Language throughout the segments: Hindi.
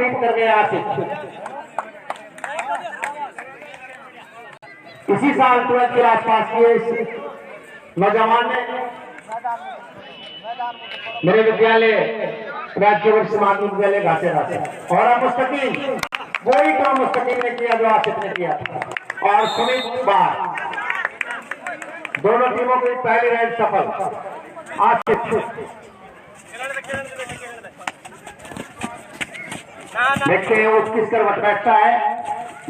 खरीद कर गए आसिफ। इसी साल 12th क्लास पास किए इस नौजवान ने मेरे विद्यालय राज्य वर्ष माध्यमिक विद्यालय घाटे घाटे। और अब मुस्तकीम वही काम मुस्तकीम ने किया जो आसिफ ने किया था। और सुमित बार दोनों टीमों की पहली राइड सफल। आसिफ देखते हैं वो किस करवट बैठता है।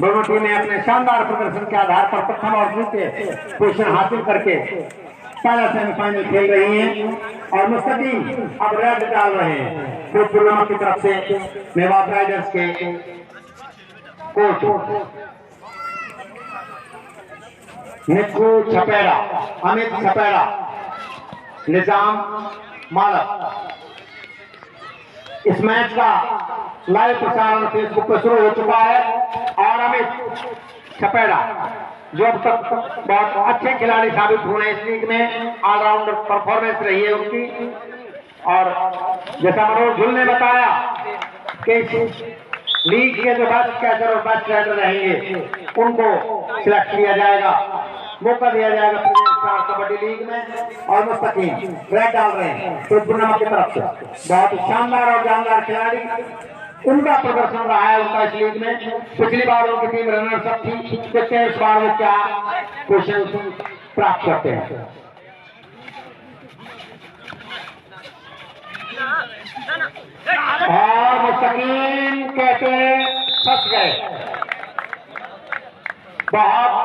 दोनों टीमें अपने शानदार प्रदर्शन के आधार पर प्रथम और द्वितीय पोजीशन हासिल करके पहला सेमीफाइनल खेल रही हैं। और मुस्तकीम अब रेड डाल रहे हैं भोजपुर नमक की तरफ से मेवात राइडर्स के कोच निक्कू छपेरा, अमित छपेरा, निजाम मालक। इस मैच का लाइव प्रसारण फेसबुक पर शुरू हो चुका है। और अमित छपेरा जो अब तक बहुत अच्छे खिलाड़ी साबित हुए इस लीग में, ऑलराउंडर परफॉर्मेंस रही है उनकी। और जैसा मनोज झुल ने बताया कि लीग के जो बेस्ट कैचर और बेस्ट राइडर रहेंगे उनको सिलेक्ट किया जाएगा, मौका दिया जाएगा प्रीमियर स्टार कबड्डी लीग में। और मुस्तकीम रेड डाल रहे हैं टूर्नामेंट की तरफ से। बहुत शानदार और जानदार खिलाड़ी, उनका प्रदर्शन रहा है उनका इस लीग में। पिछली बार उनकी टीम रनर्स अप थी, देखते हैं इस बार वो क्या पोजीशन प्राप्त करते हैं। और मुस्तकीम कहते फंस गए। बहुत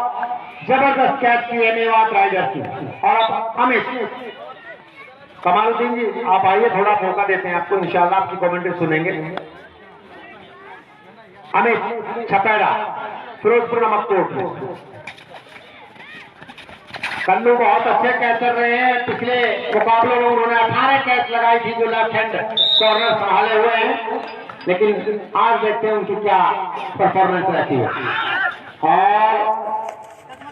जबरदस्त कैच की है मेवात राइडर की। और अब अमित कमालुद्दीन जी आप आइए, थोड़ा मौका देते हैं आपको, इंशाल्लाह आपकी कमेंट्री सुनेंगे। अमित छपेरा फिरोजपुर नमक कोर्ट। कन्नू बहुत अच्छे कैचर रहे हैं। पिछले मुकाबले में उन्होंने 18 कैच लगाई थी जो लेफ्ट हैंड कॉर्नर संभाले हुए हैं, लेकिन आज देखते हैं उनकी क्या परफॉर्मेंस रहती है। और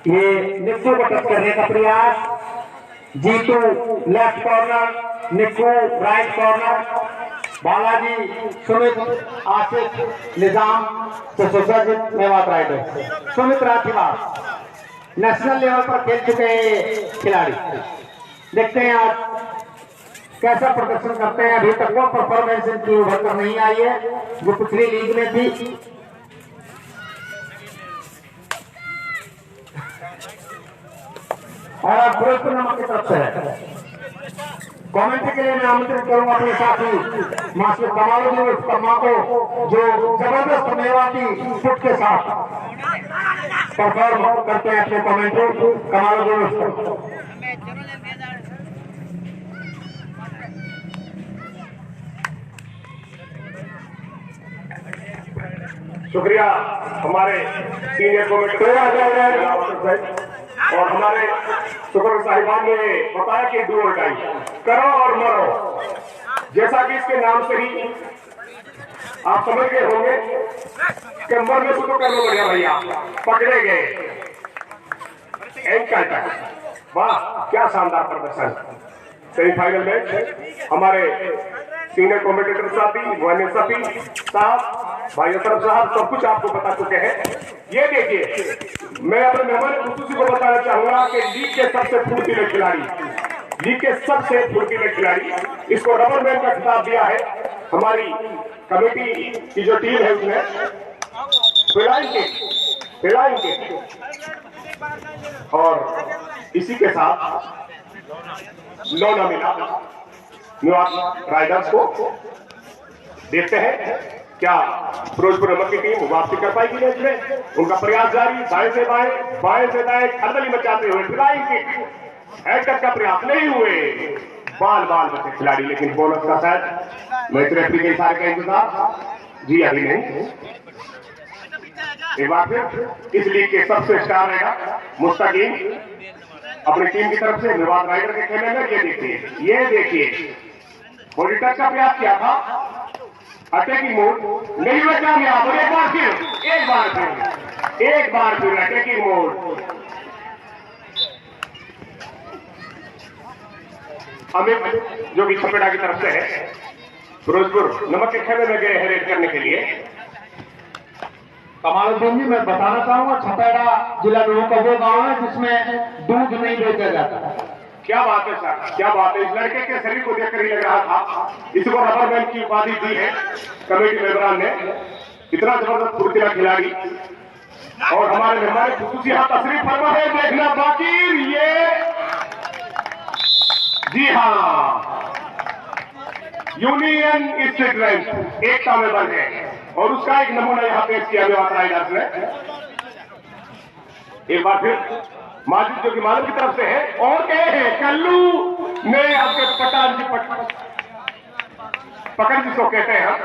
ये निक्कू को टच करने का प्रयास, Jeetu left corner, Nikku right corner, Balaji, Sumit, Asif, Nizam, सुसज्जित Mewat raider. Sumit Rathiwal national level पर खेल चुके हैं ये खिलाड़ी। देखते हैं आज कैसा प्रदर्शन करते हैं। अभी तक वो परफॉर्मेंस इनकी उभर कर नहीं आई है जो पिछली लीग में थी। और अब फिरोजपुर नमक की तरफ से है। कमेंट्री के लिए मैं आमंत्रित करूंगा अपने साथी मास्टर कमालुद्दीन वर्मा को, जो जबरदस्त मेवाती फुट के साथ परफॉर्म करते हैं अपने कमेंट्री। कमालुद्दीन शुक्रिया हमारे सीनियर कमेंटेटर और हमारे सुपर साहिबान ने बताया कि डू और डाई, करो और मरो। जैसा कि इसके नाम से ही आप समझ गए होंगे कि मरने से तो करना बढ़िया भैया, पकड़े गए एंकल तक। वाह क्या शानदार प्रदर्शन। सेमीफाइनल में हमारे सीनियर कमेंटेटर साथी मोहन सफी साहब, भाई असरफ साहब सब कुछ आपको बता चुके हैं। ये देखिए मैं अपने मेहमान खुशूसी को बताना चाहूंगा कि लीग के सबसे फुर्तीले खिलाड़ी, लीग के सबसे फुर्तीले खिलाड़ी, इसको रबर मैन का खिताब दिया है हमारी कमेटी की जो टीम है उसने। फिलाइन के और इसी के साथ लौना मिला न्यूयॉर्क राइडर्स को। देखते हैं क्या फिरोजपुर नमक की टीम वापसी कर पाएगी मैच में। उनका प्रयास जारी, दाएं से बाएं, बाएं से दाएं, खलबली मचाते हुए फ्लाइंग किक, हेडकट का प्रयास नहीं हुए, बाल बचे खिलाड़ी। लेकिन बोनस का शायद मैच रेफरी के इशारे का इंतजार, जी अभी नहीं। एक बार फिर इस लीग के सबसे स्टार रहेगा मुस्तकीम अपनी टीम की तरफ से मेवात राइडर के खेलने में। ये देखिए बॉडी टच का प्रयास किया था, अटैकिंग मोड नहीं हुआ कामयाब। और एक बार फिर अटैकिंग मोड। अमित जो कि छपेड़ा की तरफ से है, फिरोजपुर नमक के खेमे में गए हैं रेड करने के लिए। कमालुद्दीन जी, मैं बताना चाहूंगा, छपेरा जिला लोगों का वो गांव है जिसमें दूध नहीं बेचा जाता। क्या बात है सर, क्या बात है। इस लड़के के शरीर को देखकर ही लग रहा था इसको रबर मैन की उपाधि दी है कमेटी मेंबरान ने। इतना जबरदस्त फुर्तीला खिलाड़ी। और हमारे मेहमान खुसूसी यहाँ तशरीफ फरमा है, देखना बाकी। ये जी हाँ, यूनियन स्टेट एकता में बन है और उसका एक नमूना यहाँ पेश किया गया राइडर्स ने। एक बार फिर माजिद जो कि मालूम की तरफ से है और कहे हैं कल्लू ने आपके पटान की पकड़ जिसको कहते हैं हम,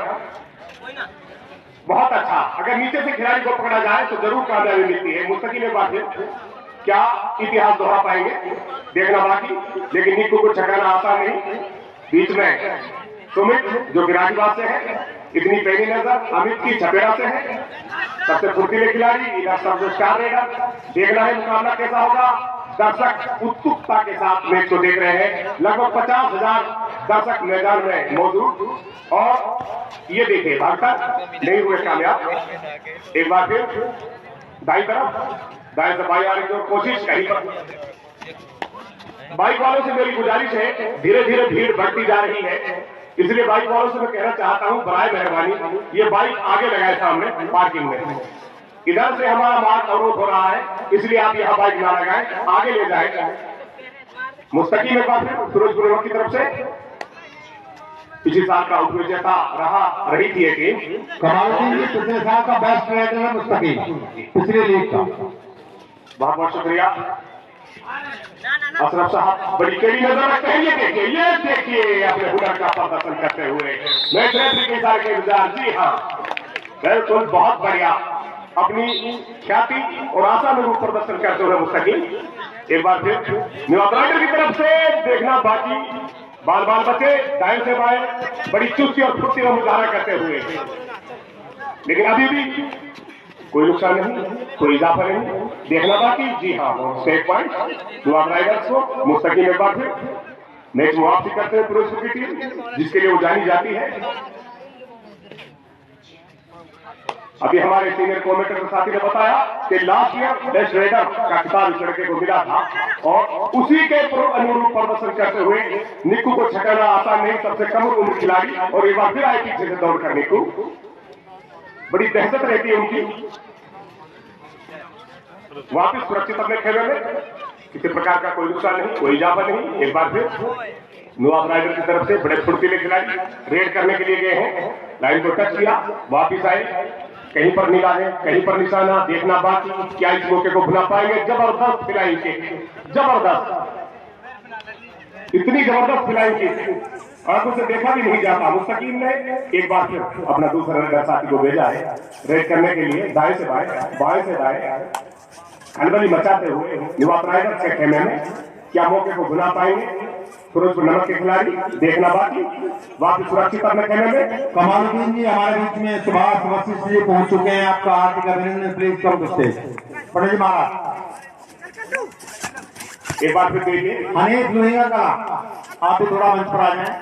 बहुत अच्छा। अगर नीचे से खिलाड़ी को पकड़ा जाए तो जरूर कामयाबी मिलती है। मुस्तकिल एक बार फिर क्या इतिहास दोहरा पाएंगे, देखना बाकी। लेकिन निक्कू को छकाना आसान नहीं। बीच में सुमित जो कि राजबाग से है, इतनी पहली नजर अमित की छपेरा से है, सबसे फुर्तीले खिलाड़ी, इधर सबसे स्टार रेडर। देखना है मुकाबला कैसा होगा। दर्शक उत्सुकता के साथ मैच को देख रहे हैं। लगभग 50,000 दर्शक मैदान में मौजूद। और ये देखिए भागता नहीं हुए कामयाब। एक बार फिर दाई तरफ, दाएं से बाई आ रही जो कोशिश कहीं पर। बाइक वालों से मेरी गुजारिश है, धीरे धीरे भीड़ बढ़ती जा रही है, इसलिए बाइक वालों से मैं कहना चाहता हूं बराए मेहरबानी ये बाइक आगे लगाए सामने पार्किंग में। इधर से हमारा मार्ग अवरोध हो रहा है, इसलिए आप यहाँ बाइक ना लगाएं, आगे ले जाएं। मुस्तकीम एक बार फिर फिरोजपुर की तरफ से पिछले साल का उपविजेता रही थी ये टीम। कमालुद्दीन जी पिछले साल का बेस्ट रेडर है मुस्तकीम, पिछले लीग का। बहुत बहुत शुक्रिया अशरफ साहब, बड़ी कड़ी नजर रखते हैं। ये देखिए अपने हुनर का प्रदर्शन करते हुए मैच रेफरी के इशारे के इंतजार। जी हाँ बिल्कुल, बहुत बढ़िया अपनी ख्याति और आशानुरूप प्रदर्शन करते हुए मुस्तकीम। एक बार फिर न्यूयॉर्क राइडर की तरफ से देखना बाकी। बाल बाल बचे दाएं से बाएं बड़ी चुस्ती और फुर्ती का मुजाहरा करते हुए, लेकिन अभी भी कोई नुकसान नहीं, कोई इजाफा नहीं, देखना बाकी। जी हाँ, सेफ पॉइंट न्यूयॉर्क राइडर्स को। मुस्तकीम एक बार फिर मैच वापसी करते हैं फिरोजपुर की टीम, जिसके लिए वो जानी जाती है। अभी हमारे सीनियर कमेंटेटर साथी ने बताया कि लास्ट ईयर बेस्ट रेडर का खिताब इस लड़के को मिला था और उसी के अनुरूप प्रदर्शन करते हुए निक्कू को छकाना आसान नहीं, सबसे कम उम्र खिलाड़ी। और एक बार फिर आए पीछे से दौड़ कर निक्कू, बड़ी दहशत रहती है उनकी। वापिस सुरक्षित अपने खेमे में, किसी प्रकार का कोई नुकसान नहीं, कोई इजाफा नहीं। एक बार फिर न्यूयॉर्क राइडर की तरफ से बड़े फुर्तीले खिलाड़ी रेड करने के लिए गए हैं। लाइन को टच किया, वापिस आए, कहीं पर निगाहें कहीं पर निशाना, देखना बाकी। क्या इस मौके को भुला पाएंगे। जबरदस्त फिलाइंग की, जबरदस्त, इतनी जबरदस्त फिलाइंग की आंखों से देखा भी नहीं जाता। मुस्तकीम ने एक बार फिर अपना दूसरा रेडर साथी को भेजा है रेड करने के लिए। दाएं से बाएं, बाएं से दाएं खलबली मचाते हुए न्यूयॉर्क राइडर्स के खेमे में क्या मौके को भुला पाएंगे फिरोजपुर नमक के खिलाड़ी, देखना बाकी। वापिस सुरक्षित अपने खेमे में। कमालुद्दीन जी हमारे बीच में सुभाष वशिष्ठ जी पहुंच चुके हैं, आपका हार्दिक अभिनंदन। प्लीज कम स्टेज पटेल जी महाराज। एक बार फिर देखिए अनेक लोहिया का आप भी थोड़ा मंच पर आ जाए,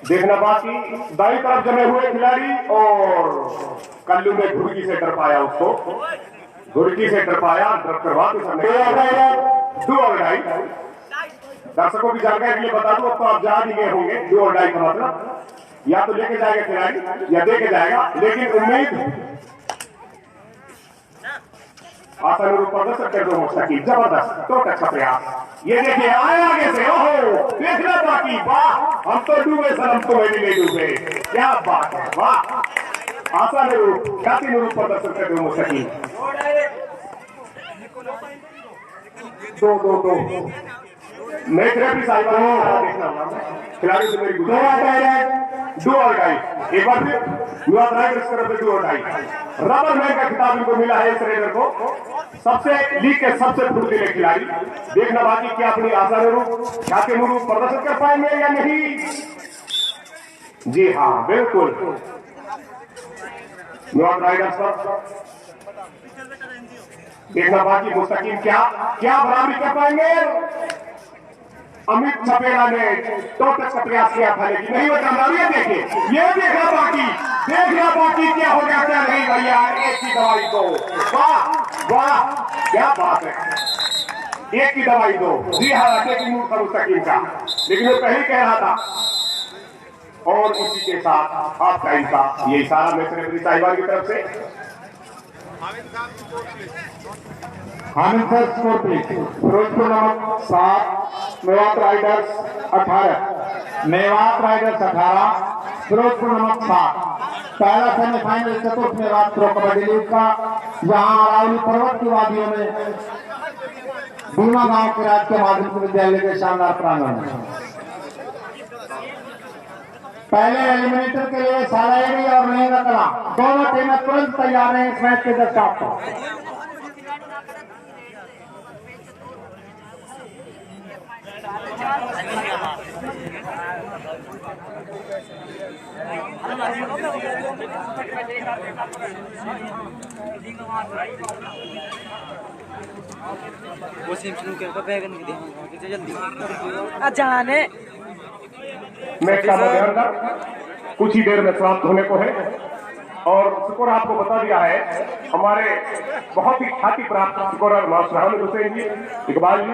देखना बाकी। दाई तरफ जमे हुए खिलाड़ी और कल्लू ने घुड़की से डर पाया, उसको घुड़की से डर पाया, डर करवा दो और ढाई। दर्शकों की जानकारी के लिए बता दूं, अब तो आप जान ही गए होंगे 2 और 2.5 का मतलब या तो लेके जाएगा खिलाड़ी या देके जाएगा, लेकिन उम्मीद आसानुरूप प्रदर्शन कर दो मुस्तकीम। जबरदस्त, तो अच्छा प्रयास। ये देखिए आए आगे से, ओहो देखना बाकी। वाह, हम तो डूबे सर, हम तो वही नहीं डूबे। क्या बात है, वाह, आसानुरूप ख्यातिनुरूप प्रदर्शन कर दो मुस्तकीम। 2-2-2 मैच रेफरी साहिब देखना खिलाड़ी से मेरी गुजारिश। 2 और 2.5। एक बार फिर न्यूयॉर्क राइडर्स की तरफ से 2 और 2.5। रबर मैन का खिताब इनको मिला है इस रेडर को, सबसे लीग के सबसे फुर्तीले खिलाड़ी। देखना बाकी क्या अपनी आशानुरूप ख्यातिनुरूप प्रदर्शन कर पाएंगे या नहीं। जी हाँ बिल्कुल, न्यूयॉर्क राइडर्स पर देखना बाकी। मुस्तकीम क्या क्या बराबरी कर पाएंगे। अमित छपेरा ने तो टच का प्रयास किया था लेकिन नहीं बचा। ये देखिए, ये देखना बाकी क्या हो गया क्या नहीं भैया। एक की दवाई दो, वाह वाह क्या बात है, एक की दवाई दो। जी हाँ, टेकिंग मूड था मुस्तकीम का, लेकिन वो पहले कह रहा था। और इसी के साथ हाफ टाइम का ये इशारा मैच रेफरी साहिबान की तरफ से। Hamid sir score please. Ferozepur number 7, Mewat Riders 18। Mewat Riders 18, फिरोजपुर नंबर 7। पहला सेमीफाइनल चतुर्थ मेवात प्रो कबड्डी लीग का, जहां अरावली पर्वत की वादियों में दूना गांव के राजकीय माध्यमिक विद्यालय के शानदार प्रांगण में पहले एलिमिनेटर के लिए सारायरी और महेंद्र कला दोनों टीमें तुरंत तैयार हैं इस मैच के दर्शक को। वो सिम शुरू कर बैगन की दे जल्दी जाने मैच का मध्यान्ह कुछ ही देर में समाप्त होने को है। और स्कोर आपको बता दिया है हमारे बहुत ही ख्याति प्राप्त स्कोरर मास्टर हामिद हुसैन जी, इकबाल जी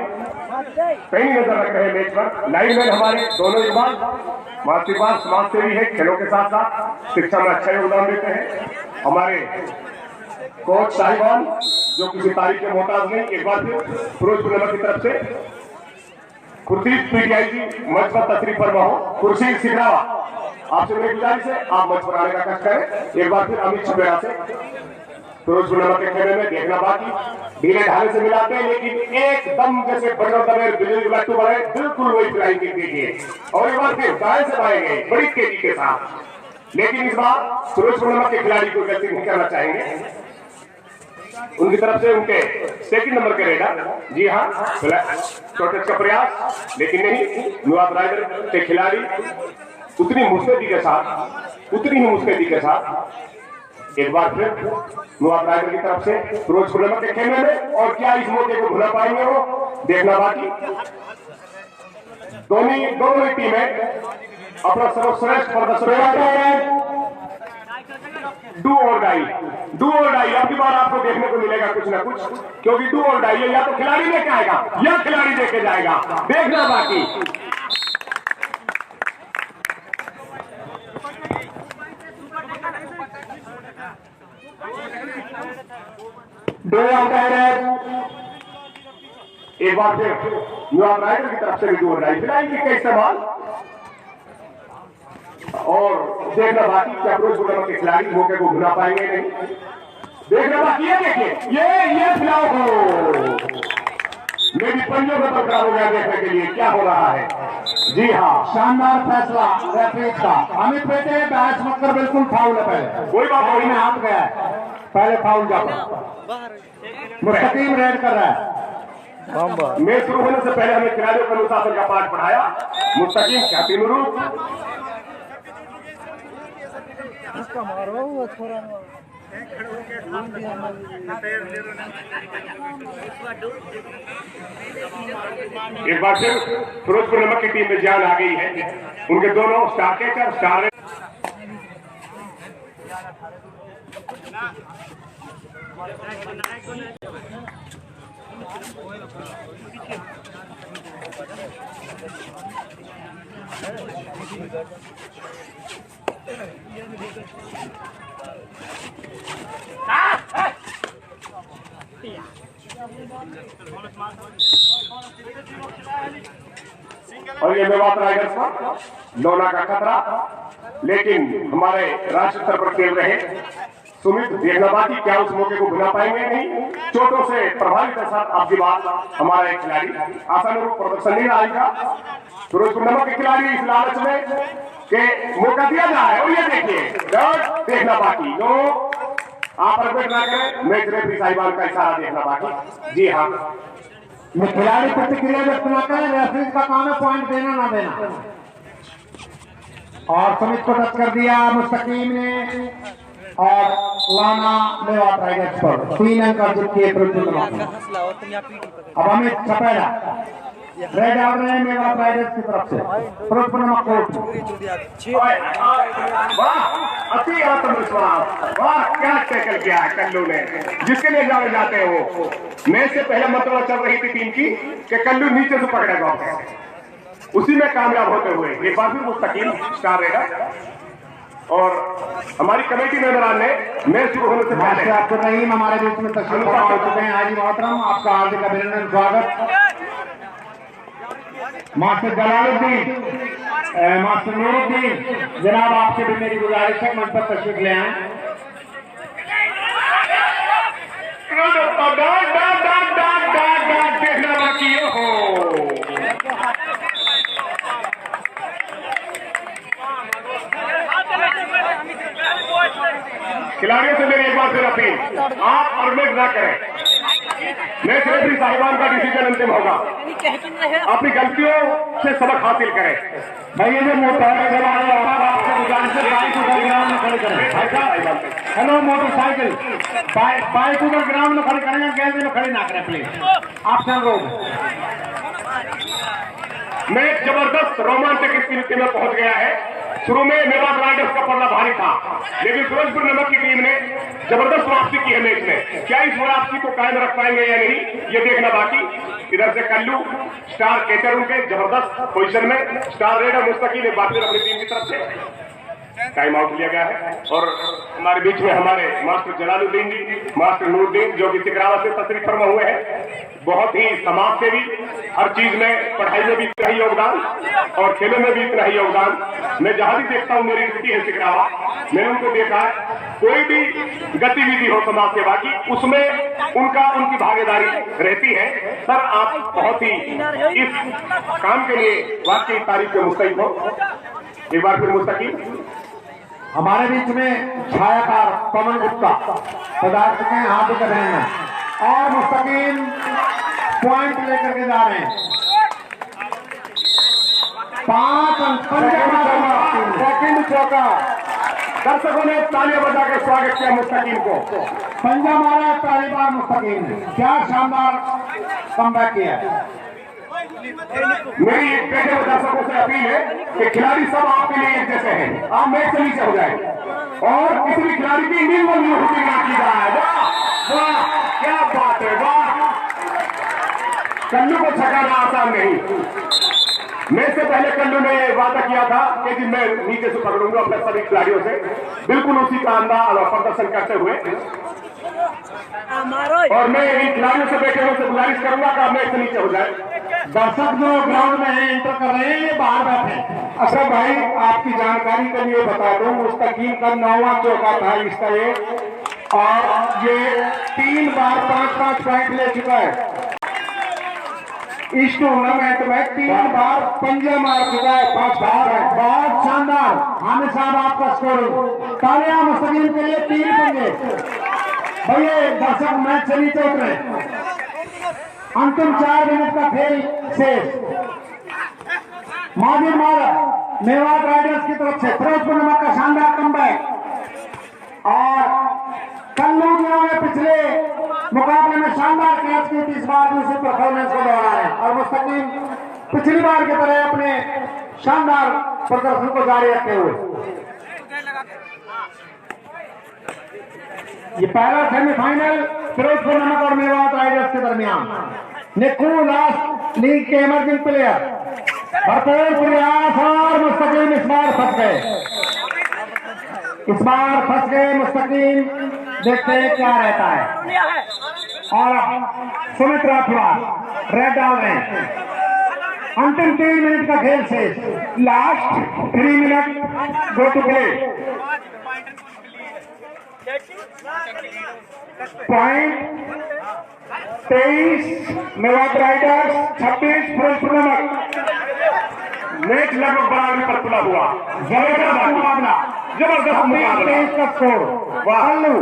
कहीं नजर रख रहे हैं मैच पर। लाइनमैन हमारे दोनों इकबाल मास्टर समाज सेवी है, खेलों के साथ साथ शिक्षा में अच्छा योगदान देते हैं। हमारे कोच साहिबान जो किसी तारीख के मोहताज नहीं, एक बार फिर फिरोजपुर नगर की तरफ से खुर्शीद पीटीआई जी मंच पर तशरीफ फरमा हो। खुर्शीद सिगरावा, आपसे मेरी गुजारिश है आप मंच पर आने का कष्ट करें। एक बार फिर अमित छपेरा से फिरोजपुर नगर के खेमे में देखना बाकी, ढीले ढाले से मिलाते हैं लेकिन एकदम जैसे बटर दबे बिजली लट्टू बढ़े, बिल्कुल वही फ्लाइंग किक देखिए। और एक बार फिर दाएं से बाएं गए बड़ी तेजी के साथ, लेकिन इस बार फिरोजपुर नगर के खिलाड़ी को गलती नहीं करना चाहेंगे। उनकी तरफ से उनके सेकंड नंबर के रेडर, जी हाँ शॉर्टेज का प्रयास, लेकिन नहीं, नुआब राइडर के खिलाड़ी उतनी मुस्तैदी के साथ एक बार फिर नुआब राइडर की तरफ से फिरोजपुर नगर के खेमे में। और क्या इस मौके को भुला पाएंगे वो देखना बाकी। दोनों ही टीमें अपना सर्वश्रेष्ठ प्रदर्शन डू और डाई अब की बार आपको देखने को मिलेगा कुछ ना कुछ, क्योंकि डू और डाई है, या तो खिलाड़ी लेके आएगा या खिलाड़ी लेके जाएगा, देखना बाकी। दो अंपायर एक बार फिर नुआब राइडर की तरफ से भी डू और डाई खिलाड़ी का इस्तेमाल। और देखना बाकी क्या फिरोजपुर नगर के खिलाड़ी मौके को भुला पाएंगे नहीं, देखना बाकी है। देखिए ये खिलाओ मेरी पंजों में बरकरार हो गया देखने के लिए क्या हो रहा है। जी हाँ, शानदार फैसला रेफरी का। अमित बेटे बैच मत कर, बिल्कुल फाउल है। पहले कोई बात नहीं, में हाथ गया है, पहले फाउल जाओ। मुस्तकीम रेड कर रहा है। मैच शुरू होने से पहले हमें खिलाड़ियों का अनुशासन का पाठ पढ़ाया मुस्तकीम ख्याति अनुरूप। एक बार फिर फिरोजपुर नगर की टीम में जान आ गई है, उनके दोनों स्टार कैचर स्टार और ये मेवात राइडर्स का लोना का खतरा, लेकिन हमारे राष्ट्र स्तर पर खेल रहे सुमित देखना बाकी क्या उस मौके को भुला पाएंगे नहीं। चोटों से प्रभावित है साथ आपकी बात, हमारा एक खिलाड़ी आशानुरूप प्रदर्शन नहीं आएगा। फिरोजपुर नगर के खिलाड़ी इस लालच में के मौका दिया जाए। और ये देखिए देखना बाकी, जो आप अरबेट ना करें, मैच रेफरी साहिबान का इशारा देखना बाकी। जी हाँ, खिलाड़ी प्रतिक्रिया व्यक्त न करें, रेफरी का काम है पॉइंट देना ना देना। और सुमित को टच कर दिया मुस्तकीम ने, और लाना मेवात राइडर्स पर 3 अंक अर्जित किए फिरोजपुर नगर। अब अमित छपेरा रेड आ रहे हैं मेवात राइडर्स की तरफ से फिरोजपुर नमक कोर्ट। वाह, अति आत्मविश्वास, वाह क्या टैकल किया है कल्लू ने, जिसके लिए जाने जाते हैं वो। मैच से पहले मतवा चल रही थी टीम की कि कल्लू नीचे से पकड़ेगा, उसी में कामयाब होते हुए ये बात भी मुस्तकीम स्टार रेडर और हमारी कमेटी मेंबरान ने मैच शुरू होने से पहले आपको रहीम हमारे बीच में तशरीफ फरमा हो चुके हैं। हाजी मोहतरम, आपका हार्दिक अभिनंदन, स्वागत। मास्टर जलालुद्दीन, मास्टर नूरुद्दीन, जनाब आपसे भी मेरी गुजारिश है मंच पर तशरीफ ले आए। देखना बाकी हो। खिलाड़ियों से मेरी एक बार फिर अपील, आप अर्मेट ना करें। मैच रेफरी साहिबान का डिसीजन अंतिम होगा। अपनी गलतियों से सबक हासिल करें। भाई ये जो मोटरसाइकिल आपसे गुजारिश है, बाइक उधर ग्राउंड में खड़े करें। भाई साहब, हेलो मोटरसाइकिल, बाइक उधर ग्राउंड में खड़े करेंगे, गैलरी में खड़े ना करें प्लीज, आपसे अनुरोध। मैच जबरदस्त रोमांचक स्थिति में पहुंच गया है। शुरू में मेवात राइडर्स का पड़ना भारी था, लेकिन फिरोजपुर नमक की टीम ने जबरदस्त वापसी की है मैच में। क्या इस वापसी को कायम रख पाएंगे या नहीं, ये देखना बाकी। इधर से कल्लू स्टार कैचर उनके जबरदस्त पोजीशन में, स्टार रेडर मुस्तकीम एक बार फिर अपनी टीम की तरफ से टाइम आउट लिया गया है। और हमारे बीच में हमारे मास्टर जलालुद्दीन जी, मास्टर नूरुद्दीन जो कि सिकरावा से तशरीफ फरमा हुए हैं, बहुत ही समाज सेवी, हर चीज में, पढ़ाई में भी इतना ही योगदान और खेलों में भी इतना ही योगदान। मैं जहां भी देखता हूं, मेरी ड्यूटी है सिकरावा, मैंने उनको देखा है, कोई भी गतिविधि हो समाज सेवा की, उसमें उनकी भागीदारी रहती है। सर आप बहुत ही इस काम के लिए वाकई तारीफ के मुस्तहिक हो। एक बार फिर मुस्तकीम हमारे बीच में छायाकार पवन गुप्ता पदार्थ के हार्दिक अभिनंदन, और मुस्तकीम पॉइंट लेकर के जा रहे हैं। 5 अंक, सेकंड चौका। दर्शकों ने तालियां बजा के स्वागत किया मुस्तकीम को। पंजा मारा पहली बार मुस्तकीम ने, क्या शानदार कमबैक किया। मेरी एक पेटे दर्शकों से अपील है कि खिलाड़ी सब आपके लिए एक जैसे हैं, आप मैच से नीचे हो जाए और किसी भी खिलाड़ी की इंडिविजुअल होती ना की जाए। वाह वाह, क्या बात है, वाह। कल्लू को छकाना आसान नहीं। मैच से पहले कल्लू ने वादा किया था कि जी मैं नीचे से पकड़ूंगा अपने सभी खिलाड़ियों से, बिल्कुल उसी का अंदाज और प्रदर्शन करते हुए। और मैं इन खिलाड़ियों से बैठे हुए से गुजारिश करूंगा कि मैच से नीचे हो जाए। दर्शक जो ग्राउंड में है, एंटर कर रहे हैं, ये बाहर बैठे। अच्छा भाई, आपकी जानकारी के लिए बता दूं, मुस्तकीम का 9वां चौका था इसका ये, और ये 3 बार 5-5 पॉइंट ले चुका है। इस टूर्नामेंट में 3 बार पंजा मार चुका है, 5 बार है। बहुत शानदार हामिद साहब आपका स्कोर। तालियां मुस्तकीम के लिए, 3 पंजे। भैया दर्शक मैच से नीचे उतरे, अंतिम 4 मिनट का खेल शेष। माजिद मालक मेवात राइडर्स की तरफ से फिरोजपुर नमक का शानदार कमबैक, और कल्लू जिन्होंने पिछले मुकाबले में शानदार कैच की थी, इस बार भी उसी परफॉर्मेंस को दोहरा रहे हैं, और मुस्तकीम पिछली बार की तरह अपने शानदार प्रदर्शन को जारी रखते हुए। ये पहला सेमीफाइनल फिरोजपुर नमक और मेवात राइडर्स के दरमियान। निक्कू लास्ट लीग के इमर्जिंग प्लेयर, भरपूर प्रयास, और मुस्तकीम इस बार फंस गए। मुस्तकीम, देखते हैं क्या रहता है। और सुमित राठौर रेड डाल रहे हैं। अंतिम 3 मिनट का खेल शेष, last 3 minute go to play. Point 23 Mewat Riders, 26 Ferozepur नमक। मैच लगभग बराबरी पर खुला हुआ, जबरदस्त मुकाबला, जबरदस्त मुकाबला। 23 का स्कोर। कल्लू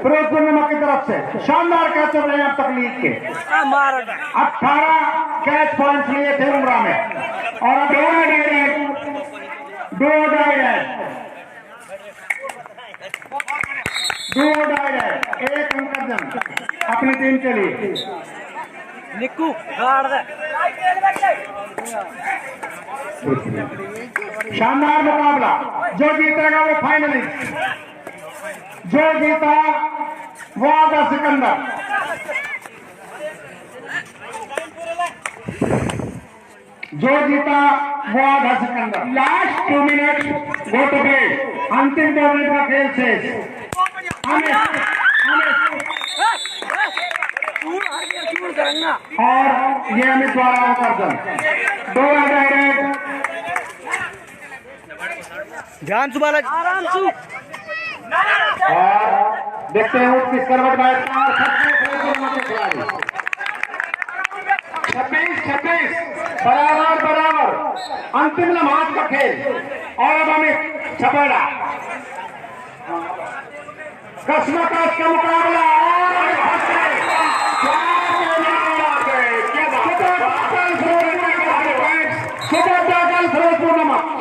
फिरोजपुर नमक की तरफ से शानदार कैच चल रहे हैं अब तक लीग के। 18 कैच पॉइंट लिए थे उमरा में, और अब 2 डायरेक्ट, 1 अंक अपनी टीम के लिए। निक्कू गाड़ दे। शानदार मुकाबला। जो जीतेगा वो फाइनलिस्ट, जो जीता वो आगा सिकंदर। जो जीता वो आधा Sikandar. Last 2 minute go to play. अंतिम 2 मिनट का खेल शेष। और ये अमित द्वारा कर्जन 2 डायरेक्ट। ध्यान सुबाला आराम से और देखते हैं किस करवट बैठता है। 26-26 बराबर अंतिम लम्हात का खेल। और अब अमित छपेड़ा कस्मकस का मुकाबला।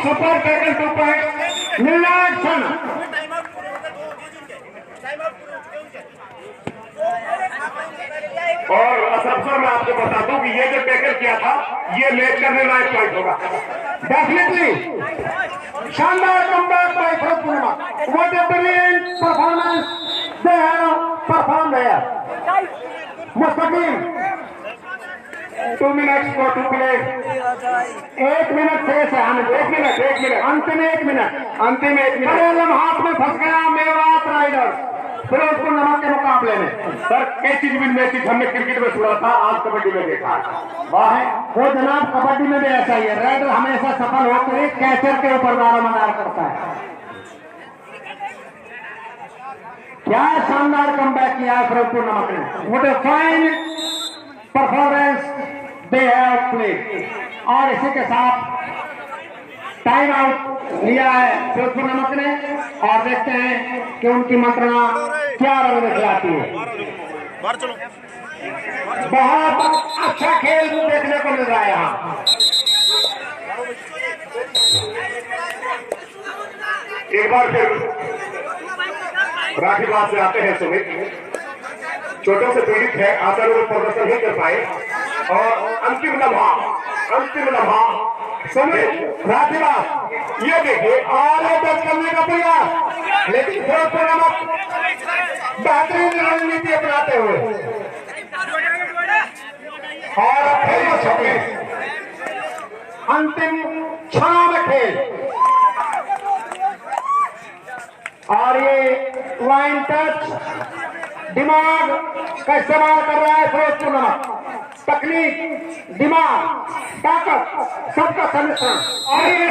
सुपर टैकल 2 पॉइंट निर्णायक क्षण। और असर मैं आपको बता दूं कि ये जो टैकल किया था ये मैच का निर्णायक पॉइंट होगा। डेफिनेटली शानदार कमबैक बाय फिरोजपुर नमक। What a brilliant performance they have perform there. Mustakim 2 minutes को टू प्ले। 1 मिनट शेष है। 1 मिनट अंतिम 1 मिनट बड़े लम्हात में फंस गया मेवात राइडर्स फिरोजपुर नमक के मुकाबले में। सर कैसी भी मैचेज हमने क्रिकेट में सुना था, आज कबड्डी में देखा। वाह है वो जनाब, कबड्डी में भी ऐसा ही है। राइडर हमेशा सफल होकर ही कैचर के ऊपर दारोमदार करता है। क्या शानदार कमबैक किया है फिरोजपुर नमक ने। What a fine performance they have played. और इसी के साथ टाइम आउट लिया है फिरोजपुर नमक ने। और देखते हैं कि उनकी मंत्रणा क्या रंग दिखलाती है। बहुत अच्छा खेल देखने को मिल रहा है यहाँ। एक बार फिर राखीबाग से आते हैं सुमित। चोटों से पीड़ित है, आकर वो प्रदर्शन नहीं कर पाए। और अंतिम लम्हा सुमित राखीबाग ये देखिए आगे टच करने का प्रयास, लेकिन फिरोजपुर नमक बेहतरीन रणनीति अपनाते हुए। और खेल छपे अंतिम क्षणों में खेल। और ये लाइन टच दिमाग का इस्तेमाल कर रहा है फिरोजपुर नमक। तकनीक, दिमाग, ताकत सबका सम्मिश्रण। और ये